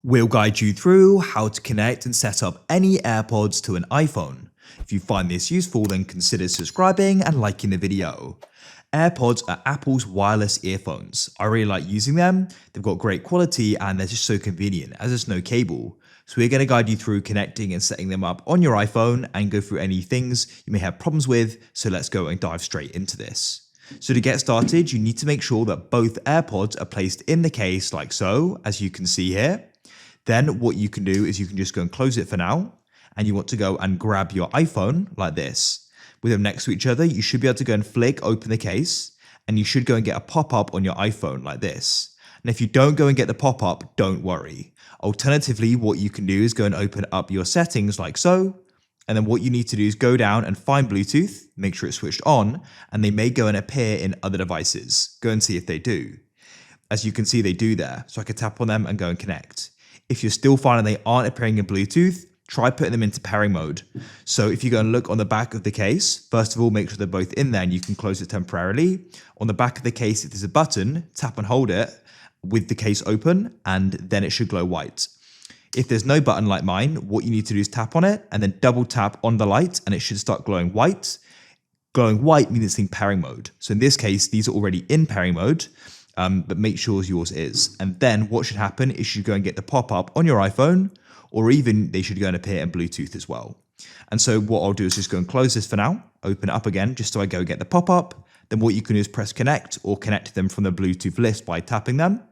We'll guide you through how to connect and set up any AirPods to an iPhone. If you find this useful, then consider subscribing and liking the video. AirPods are Apple's wireless earphones. I really like using them. They've got great quality and they're just so convenient as there's no cable. So we're going to guide you through connecting and setting them up on your iPhone and go through any things you may have problems with. So let's go and dive straight into this. So to get started, you need to make sure that both AirPods are placed in the case like so, as you can see here. Then what you can do is you can just go and close it for now. And you want to go and grab your iPhone like this. With them next to each other, you should be able to go and flick open the case. And you should go and get a pop-up on your iPhone like this. And if you don't go and get the pop-up, don't worry. Alternatively, what you can do is go and open up your settings like so. And then what you need to do is go down and find Bluetooth, make sure it's switched on, and they may go and appear in other devices. Go and see if they do. As you can see, they do there. So I can tap on them and go and connect. If you're still finding they aren't appearing in Bluetooth, try putting them into pairing mode. So if you go and look on the back of the case, first of all, make sure they're both in there and you can close it temporarily. On the back of the case, if there's a button, tap and hold it with the case open, and then it should glow white. If there's no button like mine, what you need to do is tap on it and then double tap on the light and it should start glowing white. Glowing white means it's in pairing mode. So in this case, these are already in pairing mode. But make sure yours is. And then what should happen is you should go and get the pop-up on your iPhone, or even they should go and appear in Bluetooth as well. And so what I'll do is just go and close this for now, open it up again, just so I go get the pop-up. Then what you can do is press connect or connect them from the Bluetooth list by tapping them.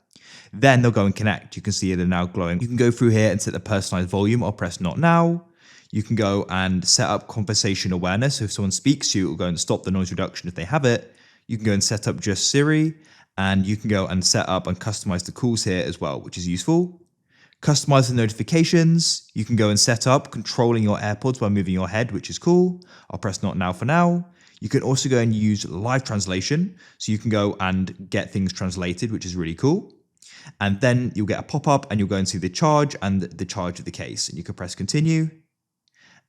Then they'll go and connect. You can see they're now glowing. You can go through here and set the personalized volume. I'll press not now. You can go and set up conversation awareness. So if someone speaks to you, it will go and stop the noise reduction if they have it. You can go and set up just Siri. And you can go and set up and customize the calls here as well, which is useful. Customize the notifications. You can go and set up controlling your AirPods by moving your head, which is cool. I'll press not now for now. You can also go and use live translation. So you can go and get things translated, which is really cool. And then you'll get a pop-up and you'll go and see the charge and the charge of the case. And you can press continue.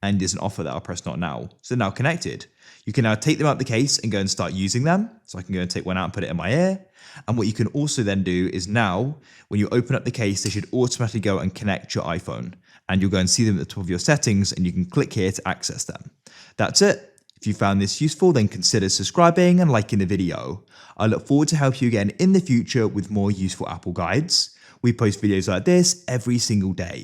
And there's an offer that I'll press not now. So now connected. You can now take them out the case and go and start using them. So I can go and take one out and put it in my ear. And what you can also then do is now, when you open up the case, they should automatically go and connect your iPhone. And you'll go and see them at the top of your settings and you can click here to access them. That's it. If you found this useful, then consider subscribing and liking the video. I look forward to help you again in the future with more useful Apple guides. We post videos like this every single day.